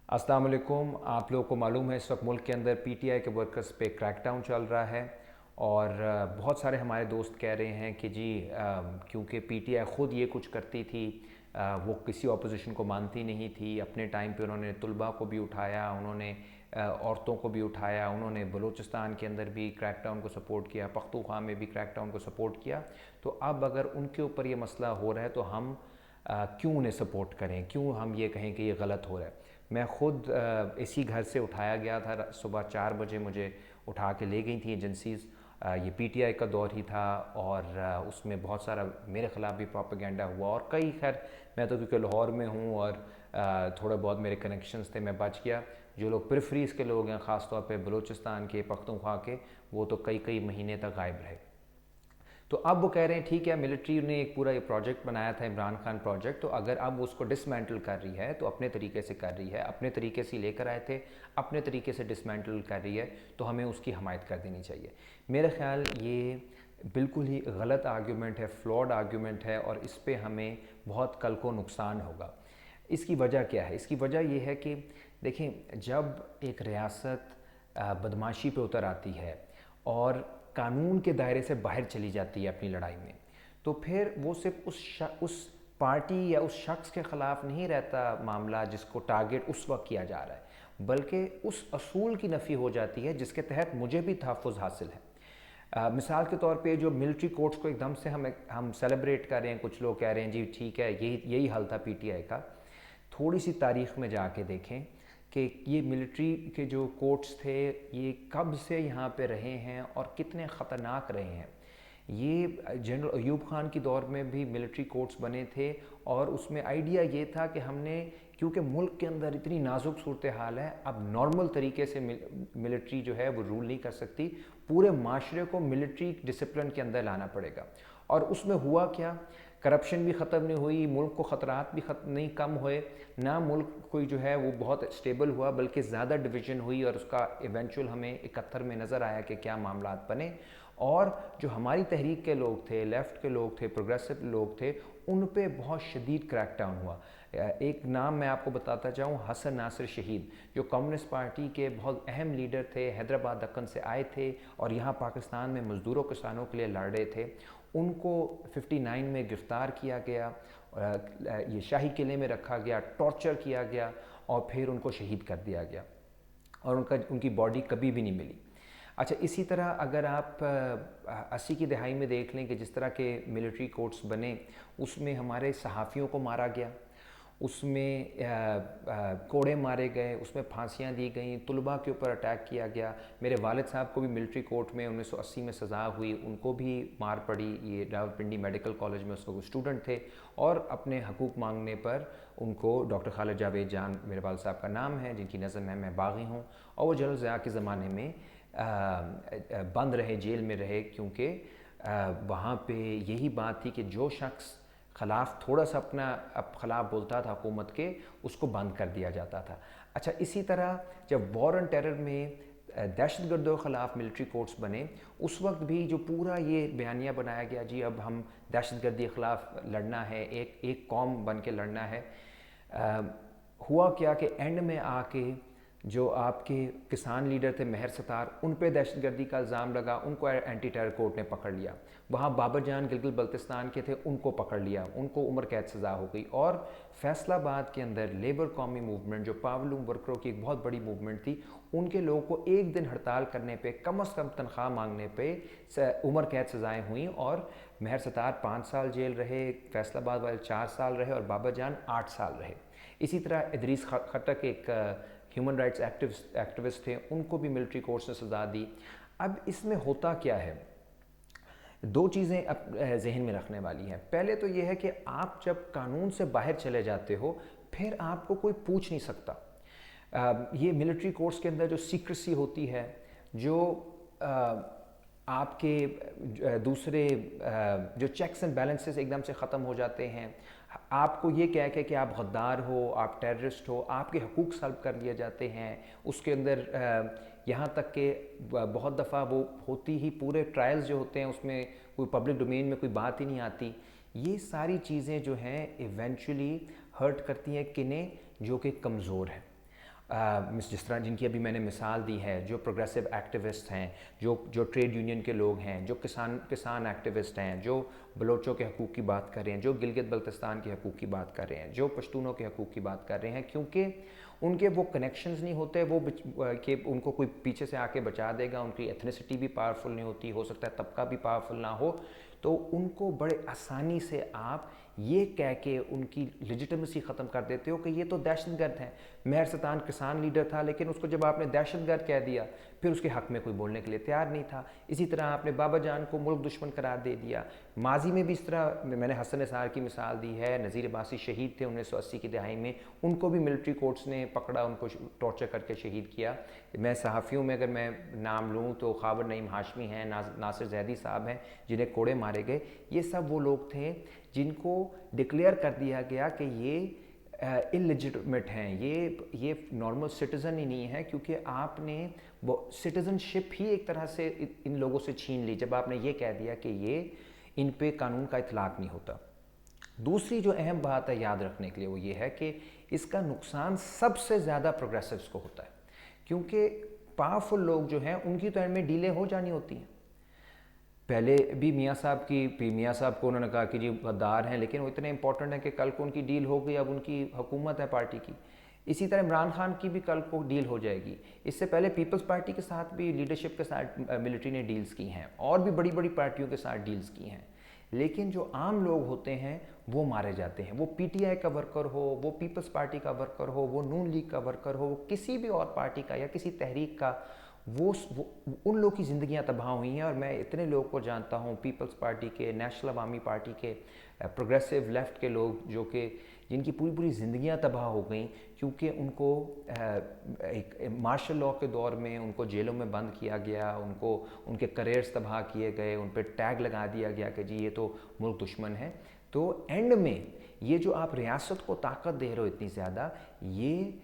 अस्सलाम वालेकुम। आप लोगों को मालूम है इस वक्त मुल्क के अंदर पीटीआई के वर्कर्स पे क्रैकडाउन चल रहा है और बहुत सारे हमारे दोस्त कह रहे हैं कि जी क्योंकि पीटीआई ख़ुद ये कुछ करती थी, वो किसी अपोजिशन को मानती नहीं थी। अपने टाइम पे उन्होंने तलबा को भी उठाया, उन्होंने औरतों को भी उठाया, उन्होंने बलूचिस्तान के अंदर भी क्रैकडाउन को सपोर्ट किया, पख्तूनख्वा में भी क्रैकडाउन को सपोर्ट किया। तो अब अगर उनके ऊपर ये मसला हो रहा है तो हम क्यों उन्हें सपोर्ट करें, क्यों हम ये कहें कि ये गलत हो रहा है। मैं ख़ुद इसी घर से उठाया गया था, सुबह 4 बजे मुझे उठा के ले गई थी एजेंसीज़। ये पीटीआई का दौर ही था और उसमें बहुत सारा मेरे ख़िलाफ़ भी प्रोपेगेंडा हुआ और कई खैर मैं तो क्योंकि लाहौर में हूँ और थोड़े बहुत मेरे कनेक्शंस थे, मैं बच गया। जो लोग प्रेफरीज़ के लोग हैं, ख़ास तौर पे बलूचिस्तान के, पख्तूनख्वा के, वो तो कई कई महीने तक गायब रहे। तो अब वो कह रहे हैं ठीक है, मिलिट्री ने एक पूरा ये प्रोजेक्ट बनाया था, इमरान खान प्रोजेक्ट, तो अगर अब उसको डिसमेंटल कर रही है तो अपने तरीके से कर रही है, अपने तरीके से लेकर आए थे, अपने तरीके से डिसमेंटल कर रही है, तो हमें उसकी हमायत कर देनी चाहिए। मेरा ख्याल ये बिल्कुल ही गलत आर्ग्यूमेंट है, फ्लॉड आर्ग्यूमेंट है और इस पर हमें बहुत कल को नुकसान होगा। इसकी वजह क्या है? इसकी वजह यह है कि देखें, जब एक रियासत बदमाशी पे उतर आती है और कानून के दायरे से बाहर चली जाती है अपनी लड़ाई में, तो फिर वो सिर्फ उस पार्टी या उस शख्स के ख़िलाफ़ नहीं रहता मामला जिसको टारगेट उस वक्त किया जा रहा है, बल्कि उस असूल की नफ़ी हो जाती है जिसके तहत मुझे भी तहफ़्फ़ुज़ हासिल है। मिसाल के तौर पे जो मिलिट्री कोर्ट्स को एकदम से हम सेलिब्रेट कर रहे हैं, कुछ लोग कह रहे हैं जी ठीक है, यही यही हल था पीटीआई का। थोड़ी सी तारीख़ में जाके देखें कि ये मिलिट्री के जो कोर्ट्स थे ये कब से यहाँ पे रहे हैं और कितने ख़तरनाक रहे हैं। ये जनरल अयूब ख़ान की दौर में भी मिलिट्री कोर्ट्स बने थे और उसमें आइडिया ये था कि हमने, क्योंकि मुल्क के अंदर इतनी नाजुक सूरत हाल है, अब नॉर्मल तरीके से मिलिट्री जो है वो रूल नहीं कर सकती, पूरे माशरे को मिलिट्री डिसिप्लिन के अंदर लाना पड़ेगा। और उसमें हुआ क्या, करप्शन भी ख़त्म नहीं हुई, मुल्क को ख़तरात भी नहीं कम हुए, ना मुल्क कोई जो है वो बहुत स्टेबल हुआ, बल्कि ज़्यादा डिवीज़न हुई और उसका इवेंचुअल हमें 71 में नज़र आया कि क्या मामलात बने। और जो हमारी तहरीक के लोग थे, लेफ़्ट के लोग थे, प्रोग्रेसिव लोग थे, उन पे बहुत शदीद क्रैकडाउन हुआ। एक नाम मैं आपको बताता चाहूँ, हसन नासिर शहीद, जो कम्युनिस्ट पार्टी के बहुत अहम लीडर थे, हैदराबाद दक्कन से आए थे और यहाँ पाकिस्तान में मज़दूरों किसानों के लिए लड़ रहे थे। उनको 59 में गिरफ़्तार किया गया, ये शाही किले में रखा गया, टॉर्चर किया गया और फिर उनको शहीद कर दिया गया और उनकी बॉडी कभी भी नहीं मिली। अच्छा, इसी तरह अगर आप 80 की दहाई में देख लें कि जिस तरह के मिलिट्री कोर्ट्स बने, उसमें हमारे सहाफ़ियों को मारा गया, उसमें कोड़े मारे गए, उसमें फांसियाँ दी गई, तलबा के ऊपर अटैक किया गया। मेरे वालिद साहब को भी मिलिट्री कोर्ट में 1980 में सज़ा हुई, उनको भी मार पड़ी। ये रावलपिंडी मेडिकल कॉलेज में उस वक्त स्टूडेंट थे और अपने हकूक़ मांगने पर उनको डॉक्टर खालिद जावेद जान मेरे वालिद साहब का नाम है, जिनकी नज़र में मैं बागी हूँ, और वो जनरल ज़िया के ज़माने में बंद रहे, जेल में रहे, क्योंकि वहाँ पे यही बात थी कि जो शख्स ख़िलाफ़ थोड़ा सा अपना ख़िलाफ़ बोलता था हुकूमत के, उसको बंद कर दिया जाता था। अच्छा, इसी तरह जब वॉर एंड टेरर में दहशतगर्दों के ख़िलाफ़ मिलिट्री कोर्ट्स बने, उस वक्त भी जो पूरा ये बयानिया बनाया गया, जी अब हम दहशतगर्दी के ख़िलाफ़ लड़ना है, एक कौम बन के लड़ना है। हुआ क्या कि एंड में आके जो आपके किसान लीडर थे महर सतार, उन पे दहशतगर्दी का इल्ज़ाम लगा, उनको एंटी टेरर कोर्ट ने पकड़ लिया। वहाँ बाबर जान गिलगित बल्तिस्तान के थे, उनको पकड़ लिया, उनको उम्र कैद सज़ा हो गई। और फैसलाबाद के अंदर लेबर कौमी मूवमेंट, जो पावरलूम वर्करों की एक बहुत बड़ी मूवमेंट थी, उनके लोगों को एक दिन हड़ताल करने पे, कम अज़ कम तनख्वाह मांगने पे उम्र कैद सज़ाएँ हुई और महर सतार 5 साल जेल रहे, फैसलाबाद वाले 4 साल रहे और बाबर जान 8 साल रहे। इसी तरह इदरीस खटक एक ह्यूमन राइट्स एक्टिविस्ट थे, उनको भी मिलिट्री कोर्ट्स ने सज़ा दी। अब इसमें होता क्या है, दो चीज़ें अब जहन में रखने वाली हैं। पहले तो ये है कि आप जब कानून से बाहर चले जाते हो, फिर आपको कोई पूछ नहीं सकता। ये मिलिट्री कोर्ट्स के अंदर जो सीक्रेसी होती है, जो आपके दूसरे जो चेक्स एंड बैलेंसेस एकदम से ख़त्म हो जाते हैं, आपको ये कह के कि आप गद्दार हो, आप टेररिस्ट हो, आपके हकूक़ सल्ब कर लिए जाते हैं। उसके अंदर यहाँ तक कि बहुत दफ़ा वो होती ही, पूरे ट्रायल्स जो होते हैं उसमें कोई पब्लिक डोमेन में कोई बात ही नहीं आती। ये सारी चीज़ें जो हैं इवेंचुअली हर्ट करती हैं किन्हें, जो कि कमज़ोर हैं। जिस तरह जिनकी अभी मैंने मिसाल दी है, जो प्रोग्रेसिव एक्टिविस्ट हैं, जो ट्रेड यूनियन के लोग हैं, जो किसान एक्टिविस्ट हैं, जो बलोचों के हकूक़ की बात कर रहे हैं, जो गिलगित बल्तिस्तान के हकूक़ की बात कर रहे हैं, जो पश्तूनों के हकूक़ की बात कर रहे हैं, क्योंकि उनके वो कनेक्शंस नहीं होते, वो कि उनको कोई पीछे से आके बचा देगा, उनकी एथनिसिटी भी पावरफुल नहीं होती, हो सकता है तबका भी पावरफुल ना हो, तो उनको बड़े आसानी से आप ये कह के उनकी लेजिटिमेसी ख़त्म कर देते हो कि ये तो दहशतगर्द हैं। मेहर सतान किसान लीडर था, लेकिन उसको जब आपने दहशतगर्द कह दिया, फिर उसके हक़ में कोई बोलने के लिए तैयार नहीं था। इसी तरह आपने बाबा जान को मुल्क दुश्मन करार दे दिया। माजी में भी इस तरह, मैंने हसन निसार की मिसाल दी है, नज़ीर अब्बासी शहीद थे 1980 की दहाई में, उनको भी मिलिट्री कोर्ट्स ने पकड़ा, उनको टॉर्चर करके शहीद किया। मैं सहाफ़ियों में अगर मैं नाम लूँ तो ख़ाबर नईम हाशमी हैं, नासिर जैदी साहब हैं, जिन्हें कोड़े मारे गए। ये सब वो लोग थे जिनको डिक्लेयर कर दिया गया कि ये इलिजिटिमेट हैं, ये नॉर्मल सिटीज़न ही नहीं है, क्योंकि आपने वो सिटीज़नशिप ही एक तरह से इन लोगों से छीन ली जब आपने ये कह दिया कि ये इन पे कानून का इतलाक़ नहीं होता। दूसरी जो अहम बात है याद रखने के लिए वो ये है कि इसका नुकसान सबसे ज़्यादा प्रोग्रेसिव्स को होता है, क्योंकि पावरफुल लोग जो हैं उनकी तो एंड में डीलें हो जानी होती हैं। पहले भी मियाँ साहब को उन्होंने कहा कि जी गद्दार हैं, लेकिन वो इतने इंपॉर्टेंट है कि कल को उनकी डील हो गई, अब उनकी हुकूमत है पार्टी की। इसी तरह इमरान खान की भी कल को डील हो जाएगी। इससे पहले पीपल्स पार्टी के साथ भी लीडरशिप के साथ मिलिट्री ने डील्स की हैं, और भी बड़ी बड़ी पार्टियों के साथ डील्स की हैं, लेकिन जो आम लोग होते हैं वो मारे जाते हैं। वो पीटीआई का वर्कर हो, वो पीपल्स पार्टी का वर्कर हो, वो नून लीग का वर्कर हो, वो किसी भी और पार्टी का या किसी तहरीक का, वो उन लोगों की ज़िंदगियां तबाह हुई हैं। और मैं इतने लोगों को जानता हूं, पीपल्स पार्टी के, नेशनल अवामी पार्टी के, प्रोग्रेसिव लेफ़्ट के लोग, जो कि जिनकी पूरी पूरी ज़िंदगियां तबाह हो गई, क्योंकि उनको एक मार्शल लॉ के दौर में उनको जेलों में बंद किया गया, उनको उनके करियर्स तबाह किए गए, उन पर टैग लगा दिया गया कि जी ये तो मुल्क दुश्मन है। तो एंड में ये जो आप रियासत को ताकत दे रहे हो इतनी ज़्यादा, ये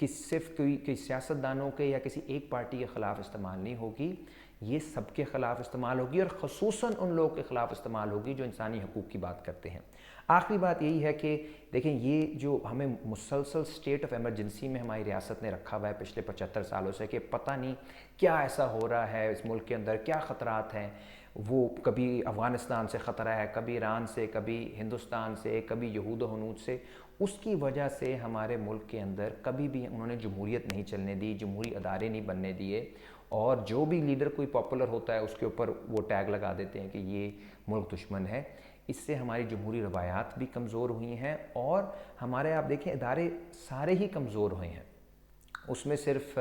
कि सिर्फ कोई सियासतदानों के या किसी एक पार्टी के ख़िलाफ़ इस्तेमाल नहीं होगी, ये सबके ख़िलाफ़ इस्तेमाल होगी, और ख़ुसूसन उन लोगों के ख़िलाफ़ इस्तेमाल होगी जो इंसानी हकूक़ की बात करते हैं। आखिरी बात यही है कि देखें, ये जो हमें मुसलसल स्टेट ऑफ एमरजेंसी में हमारी रियासत ने रखा हुआ है पिछले 75 सालों से, कि पता नहीं क्या ऐसा हो रहा है इस मुल्क के अंदर, क्या ख़तरात हैं। वो कभी अफ़गानिस्तान से ख़तरा है, कभी ईरान से, कभी हिंदुस्तान से, कभी यहूद हनूद से। उसकी वजह से हमारे मुल्क के अंदर कभी भी उन्होंने जमहूरियत नहीं चलने दी, जमहूरी अदारे नहीं बनने दिए, और जो भी लीडर कोई पॉपुलर होता है उसके ऊपर वो टैग लगा देते हैं कि ये मुल्क दुश्मन है। इससे हमारी जमहूरी रवायात भी कमज़ोर हुई हैं, और हमारे आप देखें इदारे सारे ही कमज़ोर हुए हैं। उसमें सिर्फ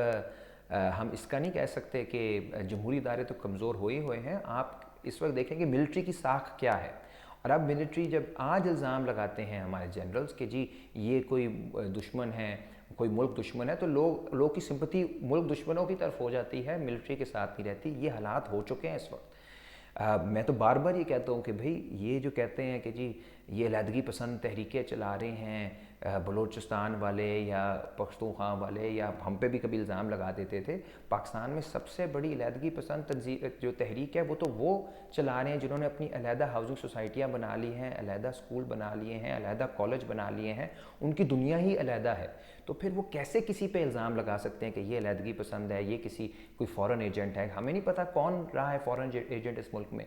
हम इसका नहीं कह सकते कि जमहूरी इदारे तो कमज़ोर हुए हैं। आप इस वक्त देखें कि मिलिट्री की साख क्या है, और अब मिलिट्री जब आज इल्ज़ाम लगाते हैं हमारे जनरल्स कि जी ये कोई दुश्मन है, कोई मुल्क दुश्मन है, तो लोग की सिंपैथी मुल्क दुश्मनों की तरफ हो जाती है, मिलिट्री के साथ नहीं रहती। ये हालात हो चुके हैं इस वक्त। मैं तो बार बार ये कहता हूँ कि भाई ये जो कहते हैं कि जी ये अलहदगी पसंद तहरीकें चला रहे हैं बलूचिस्तान वाले या पख्तूनख्वा वाले, या हम पे भी कभी इल्ज़ाम लगा देते थे, पाकिस्तान में सबसे बड़ी अलहदगी पसंद जो तहरीक है वो चला रहे हैं जिन्होंने अपनी अलहदा हाउसिंग सोसाइटियाँ बना ली हैं, अलहदा स्कूल बना लिए हैं, अलहदा कॉलेज बना लिए हैं, उनकी दुनिया ही अलहदा है। तो फिर वो कैसे किसी पे इल्ज़ाम लगा सकते हैं कि ये अलहदगी पसंद है, ये कोई फ़ॉरेन एजेंट है। हमें नहीं पता कौन रहा है फ़ॉरेन एजेंट इस मुल्क में।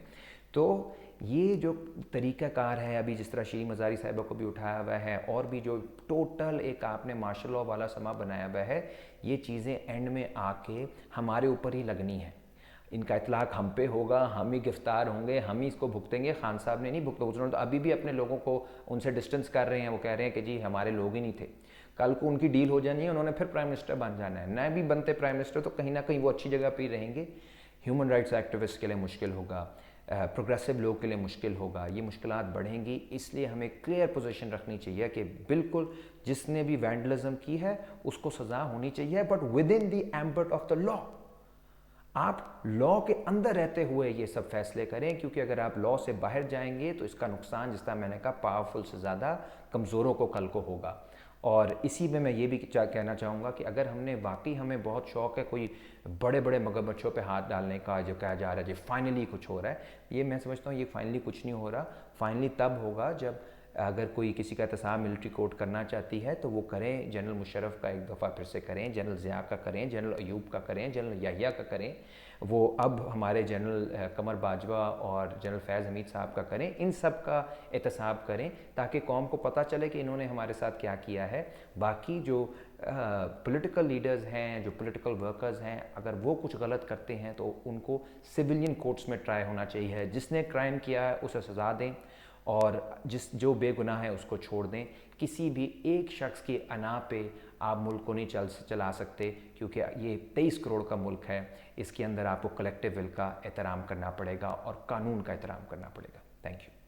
तो ये जो तरीक़ाकार है, अभी जिस तरह शीरी मज़ारी साहिबा को भी उठाया हुआ है, और भी जो टोटल एक आपने मार्शल लॉ वाला समा बनाया हुआ है, ये चीज़ें एंड में आके हमारे ऊपर ही लगनी है। इनका इतलाक़ हम पे होगा, हम ही गिरफ्तार होंगे, हम ही इसको भुगतेंगे। खान साहब ने नहीं भुगता, उन्होंने तो अभी भी अपने लोगों को उनसे डिस्टेंस कर रहे हैं। वो कह रहे हैं कि जी हमारे लोग ही नहीं थे। कल को उनकी डील हो जानी है, उन्होंने फिर प्राइम मिनिस्टर बन जाना है। न भी बनते प्राइम मिनिस्टर तो कहीं ना कहीं वो अच्छी जगह पर ही रहेंगे। ह्यूमन राइट्स एक्टिविस्ट के लिए मुश्किल होगा, प्रोग्रेसिव लोग के लिए मुश्किल होगा, ये मुश्किलात बढ़ेंगी। इसलिए हमें क्लियर पोजीशन रखनी चाहिए कि बिल्कुल जिसने भी वैंडलिज्म की है उसको सज़ा होनी चाहिए, but within the ambit of the law. आप लॉ के अंदर रहते हुए ये सब फैसले करें, क्योंकि अगर आप लॉ से बाहर जाएंगे तो इसका नुकसान, जिस तरह मैंने कहा, पावरफुल से ज़्यादा कमज़ोरों को कल को होगा। और इसी में मैं ये भी कहना चाहूँगा कि अगर हमें बहुत शौक़ है कोई बड़े बड़े मगरमच्छों पे हाथ डालने का, जो कहा जा रहा है जी फाइनली कुछ हो रहा है, ये मैं समझता हूँ ये फाइनली कुछ नहीं हो रहा। फाइनली तब होगा जब अगर कोई किसी का एहतसाब मिलिट्री कोर्ट करना चाहती है तो वो करें, जनरल मुशर्रफ का एक दफ़ा फिर से करें, जनरल ज़िया का करें, जनरल अयूब का करें, जनरल याहिया का करें, वो अब हमारे जनरल कमर बाजवा और जनरल फैज़ हमीद साहब का करें। इन सब का एहतसाब करें ताकि कौम को पता चले कि इन्होंने हमारे साथ क्या किया है। बाकी जो पॉलिटिकल लीडर्स हैं, जो पॉलिटिकल वर्कर्स हैं, अगर वो कुछ गलत करते हैं तो उनको सिविलियन कोर्ट्स में ट्राई होना चाहिए। जिसने क्राइम किया है उसे सज़ा दें और जो बेगुनाह है उसको छोड़ दें। किसी भी एक शख्स की अना पे आप मुल्क को नहीं चला सकते, क्योंकि ये 23 करोड़ का मुल्क है। इसके अंदर आपको कलेक्टिव विल का एहतराम करना पड़ेगा और कानून का एहतराम करना पड़ेगा। Thank you.